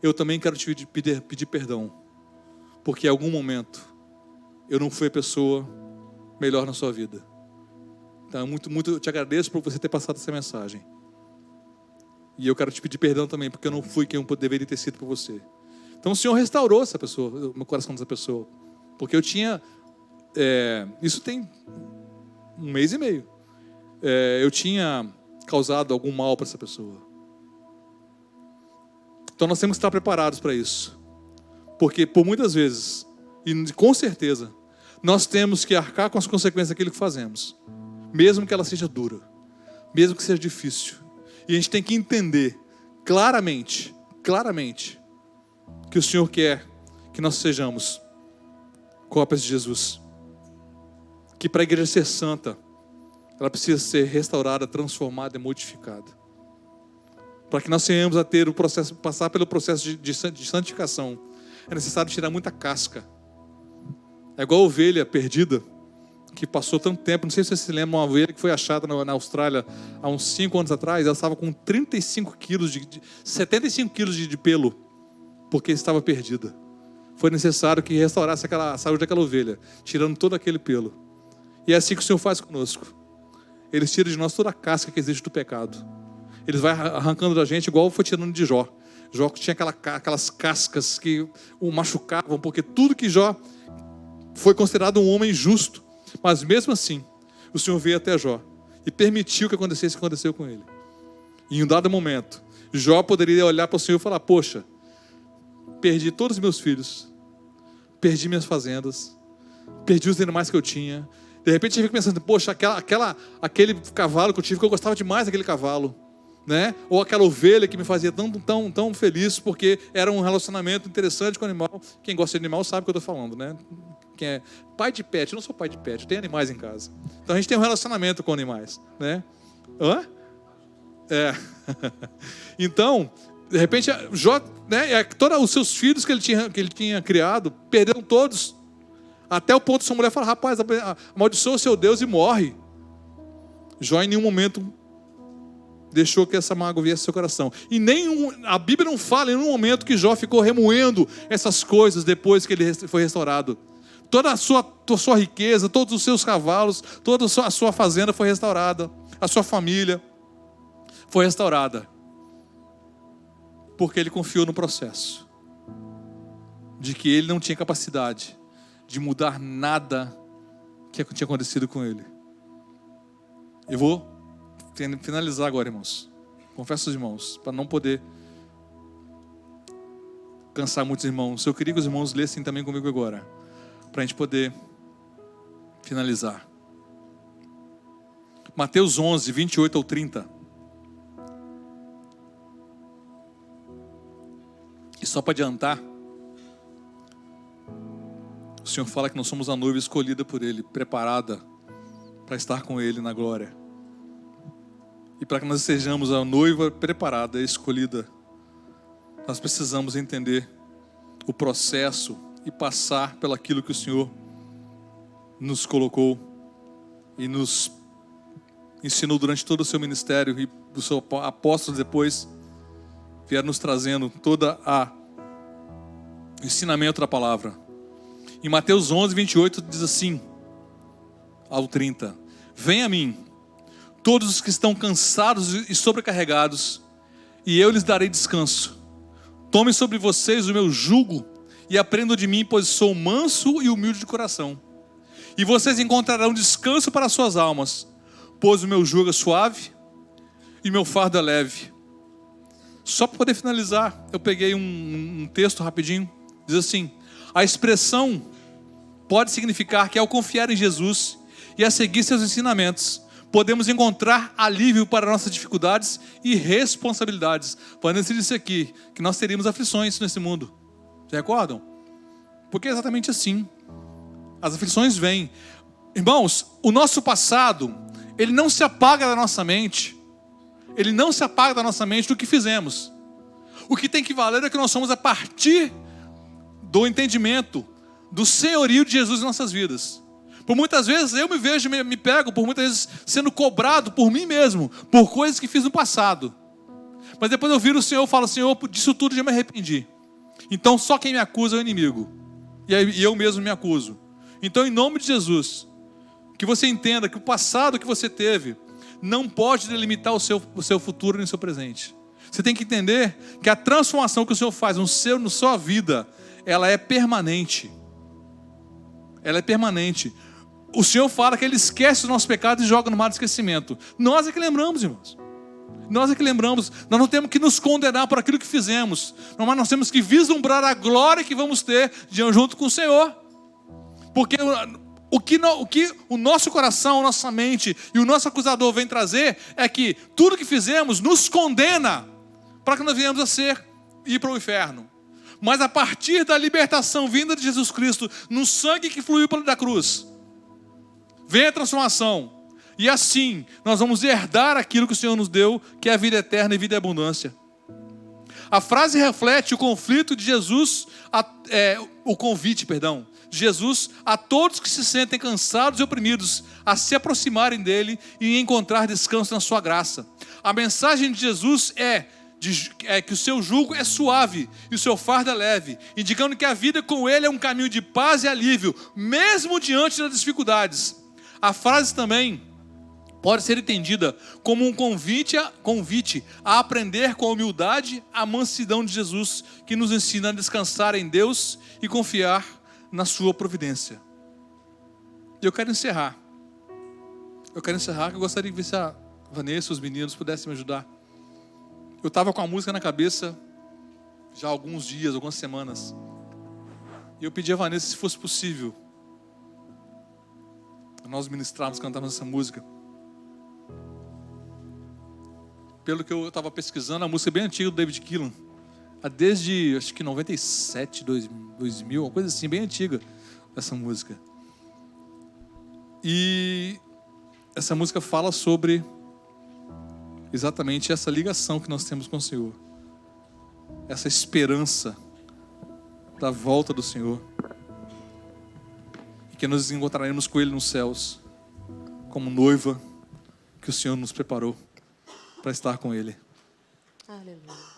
Eu também quero te pedir perdão. Porque em algum momento eu não fui a pessoa melhor na sua vida. Então, eu te agradeço por você ter passado essa mensagem. E eu quero te pedir perdão também, porque eu não fui quem eu deveria ter sido por você. Então o Senhor restaurou essa pessoa, o meu coração dessa pessoa. Porque eu tinha... isso tem 1 mês e meio. Eu tinha causado algum mal para essa pessoa. Então nós temos que estar preparados para isso. Porque por muitas vezes, e com certeza, nós temos que arcar com as consequências daquilo que fazemos. Mesmo que ela seja dura. Mesmo que seja difícil. E a gente tem que entender claramente, que o Senhor quer que nós sejamos cópias de Jesus. Que para a igreja ser santa, ela precisa ser restaurada, transformada e modificada. Para que nós tenhamos a ter o processo, passar pelo processo de santificação, é necessário tirar muita casca. É igual a ovelha perdida. que passou tanto tempo, não sei se você se lembra, uma ovelha que foi achada na Austrália há uns 5 anos atrás, ela estava com 35 quilos, 75 quilos de pelo, porque estava perdida. Foi necessário que restaurasse a saúde daquela ovelha, tirando todo aquele pelo. E é assim que o Senhor faz conosco. Ele tira de nós toda a casca que existe do pecado. Ele vai arrancando da gente igual foi tirando de Jó. Jó tinha aquelas cascas que o machucavam, porque tudo que Jó foi considerado um homem justo. Mas mesmo assim, o Senhor veio até Jó e permitiu que acontecesse o que aconteceu com ele. E em um dado momento, Jó poderia olhar para o Senhor e falar: poxa, perdi todos os meus filhos, perdi minhas fazendas, perdi os animais que eu tinha. De repente eu fico pensando: poxa, aquele cavalo que eu tive, que eu gostava demais daquele cavalo, né? Ou aquela ovelha que me fazia tão feliz, porque era um relacionamento interessante com o animal. Quem gosta de animal sabe o que eu estou falando, né? Quem é pai de pet, eu não sou pai de pet, eu tenho animais em casa. Então a gente tem um relacionamento com animais, né? Hã? É. Então, de repente, Jó, né, todos os seus filhos que ele tinha criado, perderam todos. Até o ponto de sua mulher falar: rapaz, amaldiçoa o seu Deus e morre. Jó em nenhum momento deixou que essa mágoa viesse ao seu coração. E a Bíblia não fala em nenhum momento que Jó ficou remoendo essas coisas depois que ele foi restaurado. Toda a sua riqueza, todos os seus cavalos, toda a sua fazenda foi restaurada. A sua família foi restaurada. Porque ele confiou no processo. De que ele não tinha capacidade de mudar nada que tinha acontecido com ele. Eu vou finalizar agora, irmãos. Confesso aos irmãos, para não poder cansar muitos irmãos. Eu queria que os irmãos lessem também comigo agora, para a gente poder finalizar. Mateus 11, 28 ao 30. E só para adiantar, o Senhor fala que nós somos a noiva escolhida por Ele, preparada para estar com Ele na glória. E para que nós sejamos a noiva preparada, escolhida, nós precisamos entender o processo e passar pelaquilo que o Senhor nos colocou e nos ensinou durante todo o seu ministério, e os seus apóstolos depois vieram nos trazendo toda o ensinamento da palavra. Em Mateus 11, 28 diz assim ao 30: venha a mim todos os que estão cansados e sobrecarregados, e eu lhes darei descanso. Tomem sobre vocês o meu jugo e aprendam de mim, pois sou manso e humilde de coração. E vocês encontrarão descanso para as suas almas, pois o meu jugo é suave e o meu fardo é leve. Só para poder finalizar, eu peguei um texto rapidinho. Diz assim: a expressão pode significar que ao confiar em Jesus e a seguir seus ensinamentos, podemos encontrar alívio para nossas dificuldades e responsabilidades. Podemos dizer isso aqui, que nós teríamos aflições nesse mundo. Já recordam? Porque é exatamente assim. As aflições vêm. Irmãos, o nosso passado, ele não se apaga da nossa mente. Ele não se apaga da nossa mente do que fizemos. O que tem que valer é que nós somos a partir do entendimento do senhorio de Jesus em nossas vidas. Por muitas vezes eu me pego, por muitas vezes sendo cobrado por mim mesmo, por coisas que fiz no passado. Mas depois eu viro o Senhor e falo: Senhor, disso tudo já me arrependi. Então só quem me acusa é o inimigo. E eu mesmo me acuso. Então, em nome de Jesus, que você entenda que o passado que você teve não pode delimitar o seu futuro nem o seu presente. Você tem que entender que a transformação que o Senhor faz na sua vida, ela é permanente. Ela é permanente. O Senhor fala que Ele esquece os nossos pecados e joga no mar de esquecimento. Nós é que lembramos, irmãos. Nós é que lembramos. Nós não temos que nos condenar por aquilo que fizemos, mas nós temos que vislumbrar a glória que vamos ter junto com o Senhor. Porque o que o nosso coração, a nossa mente e o nosso acusador vem trazer é que tudo que fizemos nos condena para que nós venhamos a ir para o inferno. Mas a partir da libertação vinda de Jesus Cristo, no sangue que fluiu da cruz, vem a transformação. E assim, nós vamos herdar aquilo que o Senhor nos deu, que é a vida eterna e vida e abundância. A frase reflete o conflito de Jesus, o convite, de Jesus a todos que se sentem cansados e oprimidos a se aproximarem dele e encontrar descanso na sua graça. A mensagem de Jesus é que o seu jugo é suave e o seu fardo é leve, indicando que a vida com ele é um caminho de paz e alívio, mesmo diante das dificuldades. A frase também pode ser entendida como um convite a aprender com a humildade a mansidão de Jesus, que nos ensina a descansar em Deus e confiar na sua providência. E eu quero encerrar, que eu gostaria de ver se a Vanessa e os meninos pudessem me ajudar. Eu estava com a música na cabeça já há alguns dias, algumas semanas. E eu pedi a Vanessa se fosse possível nós ministrarmos, cantarmos essa música. Pelo que eu estava pesquisando, a música é bem antiga do David Keelan. Desde, acho que 97, 2000, uma coisa assim, bem antiga, essa música. E essa música fala sobre exatamente essa ligação que nós temos com o Senhor. Essa esperança da volta do Senhor. E que nós encontraremos com Ele nos céus, como noiva que o Senhor nos preparou para estar com Ele. Aleluia.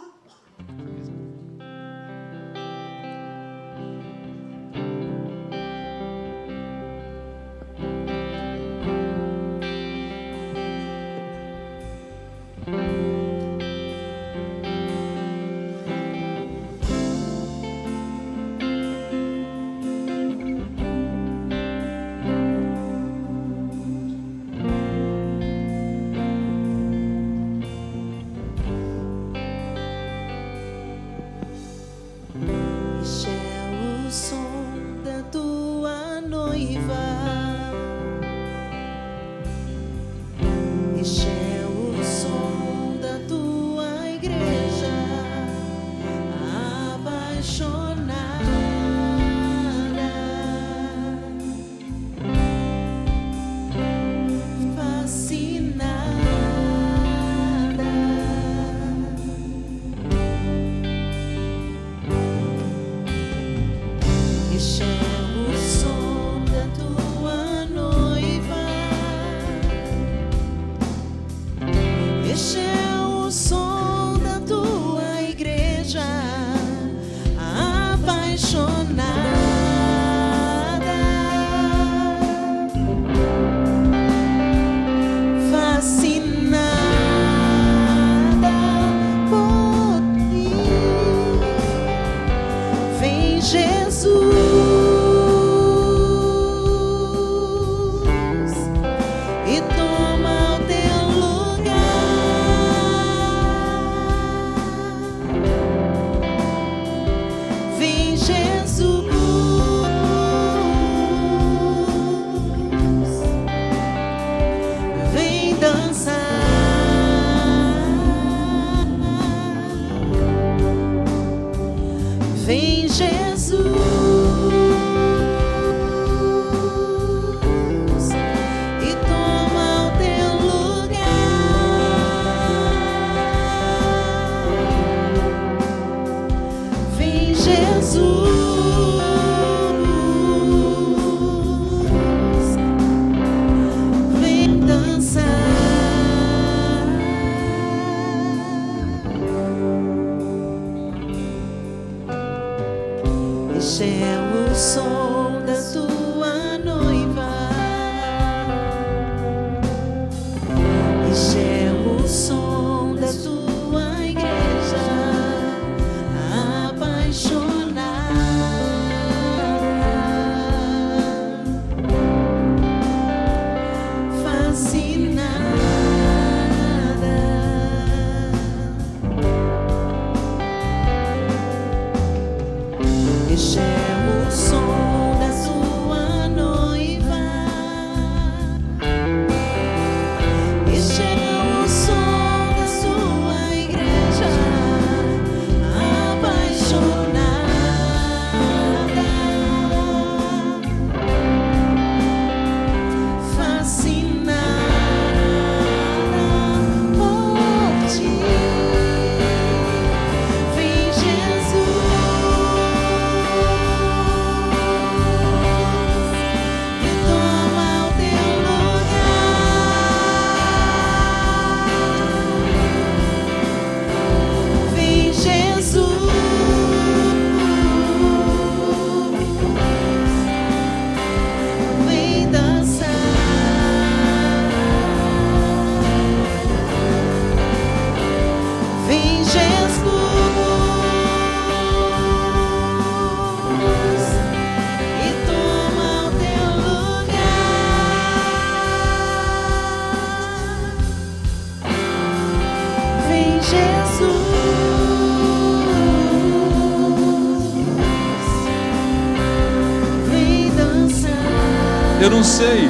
Eu não sei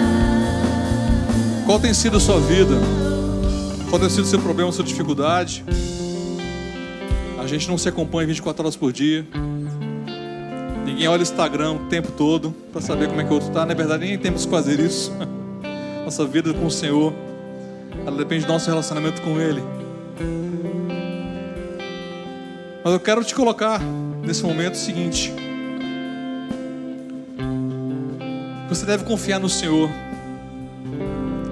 qual tem sido a sua vida, qual tem sido o seu problema, a sua dificuldade. A gente não se acompanha 24 horas por dia. Ninguém olha o Instagram o tempo todo para saber como é que o outro está. Na verdade, nem temos que fazer isso. Nossa vida com o Senhor, ela depende do nosso relacionamento com Ele. Mas eu quero te colocar nesse momento o seguinte: você deve confiar no Senhor.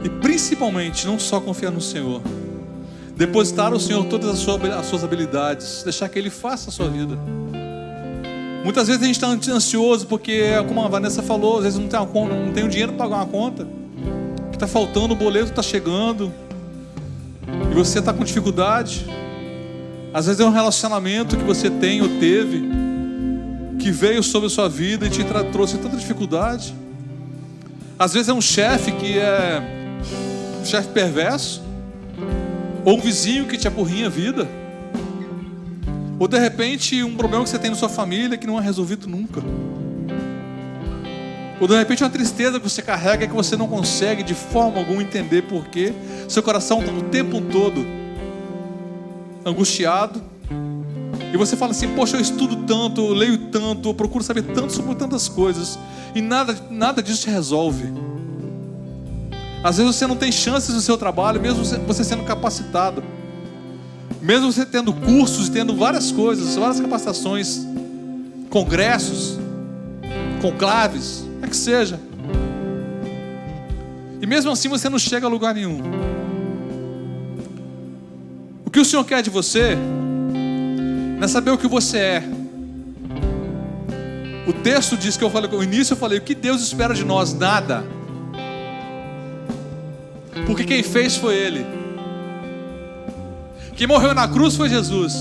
E principalmente, não só confiar no Senhor, depositar ao Senhor todas as suas habilidades, deixar que Ele faça a sua vida. Muitas vezes a gente está ansioso porque, como a Vanessa falou, às vezes não tem o dinheiro para pagar uma conta, que está faltando, o boleto está chegando, e você está com dificuldade. Às vezes é um relacionamento que você tem ou teve, que veio sobre a sua vida e te trouxe tanta dificuldade. Às vezes é um chefe que é um chefe perverso, ou um vizinho que te apurrinha a vida, ou de repente um problema que você tem na sua família que não é resolvido nunca, ou de repente uma tristeza que você carrega que você não consegue de forma alguma entender porquê. Seu coração está o tempo todo angustiado, e você fala assim: poxa, eu estudo tanto, eu leio tanto, eu procuro saber tanto sobre tantas coisas, e nada disso te resolve. Às vezes você não tem chances no seu trabalho, mesmo você sendo capacitado, mesmo você tendo cursos, tendo várias coisas, várias capacitações, congressos, conclaves, é que seja, e mesmo assim você não chega a lugar nenhum. O que o Senhor quer de você não é saber o que você é. O texto diz que no início eu falei: o que Deus espera de nós? Nada. Porque quem fez foi Ele. Quem morreu na cruz foi Jesus.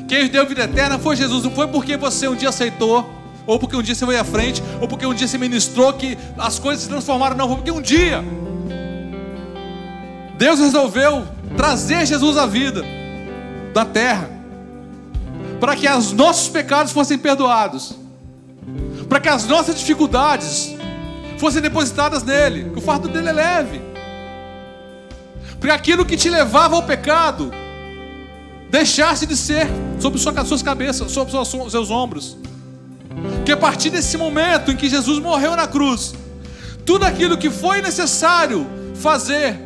Quem deu vida eterna foi Jesus. Não foi porque você um dia aceitou, ou porque um dia você veio à frente, ou porque um dia você ministrou que as coisas se transformaram. Não, foi porque um dia Deus resolveu trazer Jesus à vida da terra, para que os nossos pecados fossem perdoados, para que as nossas dificuldades fossem depositadas nele, que o fardo dele é leve, para aquilo que te levava ao pecado deixasse de ser sobre suas cabeças, sobre seus ombros. Que a partir desse momento em que Jesus morreu na cruz, tudo aquilo que foi necessário fazer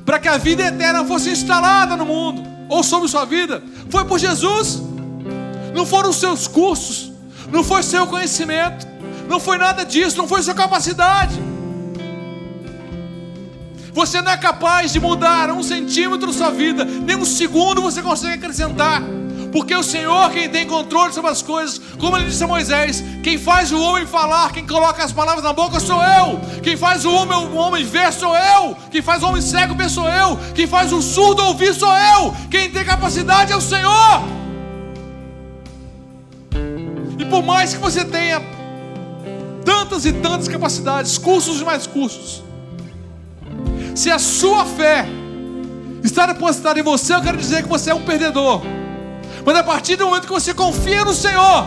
para que a vida eterna fosse instalada no mundo, ou sobre sua vida, foi por Jesus. Não foram os seus cursos, não foi seu conhecimento, não foi nada disso, não foi sua capacidade. Você não é capaz de mudar 1 centímetro da sua vida, nem 1 segundo você consegue acrescentar, porque o Senhor quem tem controle sobre as coisas. Como Ele disse a Moisés: quem faz o homem falar, quem coloca as palavras na boca sou eu. Quem faz o homem ver sou eu. Quem faz o homem cego ver sou eu. Quem faz o surdo ouvir sou eu. Quem tem capacidade é o Senhor. E por mais que você tenha tantas e tantas capacidades, cursos e mais cursos, se a sua fé está depositada em você, eu quero dizer que você é um perdedor. Mas a partir do momento que você confia no Senhor,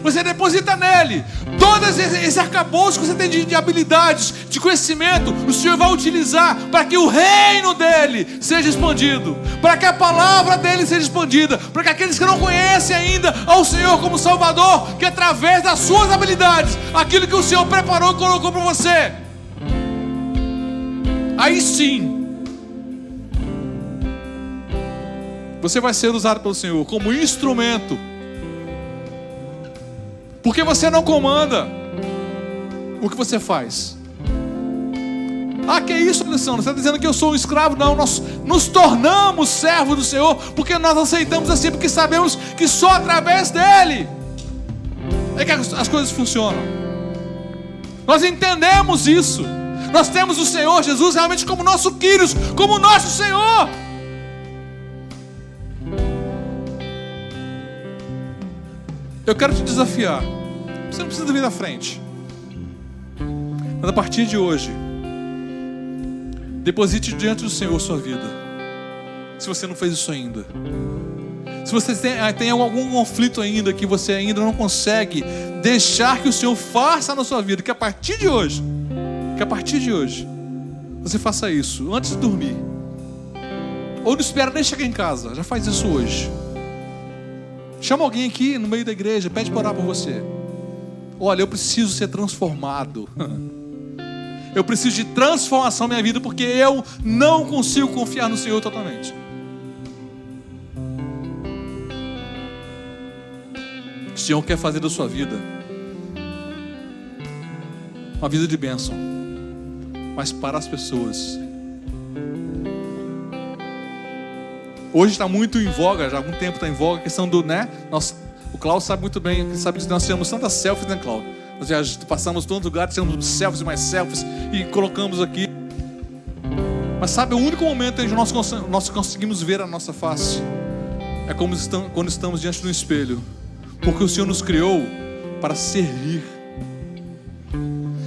você deposita nele todos esse arcabouço que você tem de habilidades, de conhecimento, o Senhor vai utilizar para que o reino dele seja expandido, para que a palavra dele seja expandida, para que aqueles que não conhecem ainda ao Senhor como Salvador, que através das suas habilidades, aquilo que o Senhor preparou e colocou para você, aí sim você vai ser usado pelo Senhor como instrumento. Porque você não comanda o que você faz. Ah, que é isso, Alessandro? Você está dizendo que eu sou um escravo? Não, nós nos tornamos servos do Senhor, porque nós aceitamos assim, porque sabemos que só através dele é que as coisas funcionam. Nós entendemos isso. Nós temos o Senhor Jesus realmente como nosso Kyrios, como nosso Senhor. Eu quero te desafiar. Você não precisa vir à frente, mas a partir de hoje, deposite diante do Senhor sua vida. Se você não fez isso ainda, se Se você tem algum conflito ainda que você ainda não consegue deixar que o Senhor faça na sua vida, que a partir de hoje, você faça isso antes de dormir. Ou não espera nem chegar em casa, já faz isso hoje. Chama alguém aqui no meio da igreja, pede para orar por você. Olha, eu preciso ser transformado. Eu preciso de transformação na minha vida, porque eu não consigo confiar no Senhor totalmente. O Senhor quer fazer da sua vida uma vida de bênção, mas para as pessoas. Hoje está muito em voga, já há algum tempo está em voga a questão do, o Cláudio sabe muito bem, sabe que nós tivemos tantas selfies, né, Cláudio? Nós já passamos todos os lugares, tivemos selfies e mais selfies e colocamos aqui. Mas sabe, o único momento em que nós conseguimos ver a nossa face é quando estamos diante do espelho. Porque o Senhor nos criou para servir.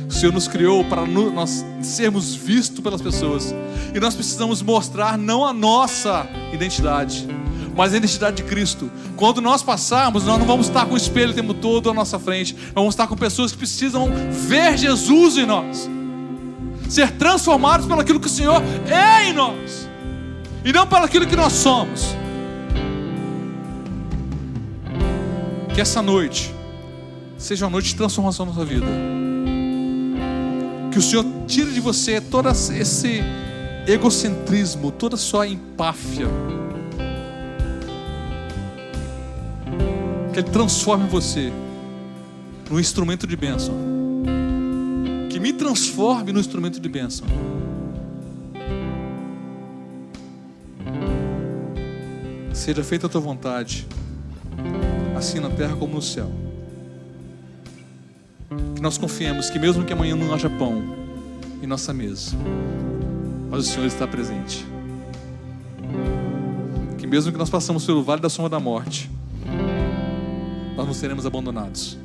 O Senhor nos criou para nós sermos vistos pelas pessoas. E nós precisamos mostrar não a nossa identidade, mas a identidade de Cristo. Quando nós passarmos, nós não vamos estar com o espelho o tempo todo à nossa frente. Nós vamos estar com pessoas que precisam ver Jesus em nós, ser transformados pelo aquilo que o Senhor é em nós, e não pelo aquilo que nós somos. Que essa noite seja uma noite de transformação na sua vida. Que o Senhor tire de você todo esse egocentrismo, toda a sua empáfia. Que Ele transforme você num instrumento de bênção. Que me transforme num instrumento de bênção. Seja feita a tua vontade, assim na terra como no céu. Que nós confiemos que mesmo que amanhã não haja pão em nossa mesa, mas o Senhor está presente. Que mesmo que nós passamos pelo vale da sombra da morte, nós não seremos abandonados.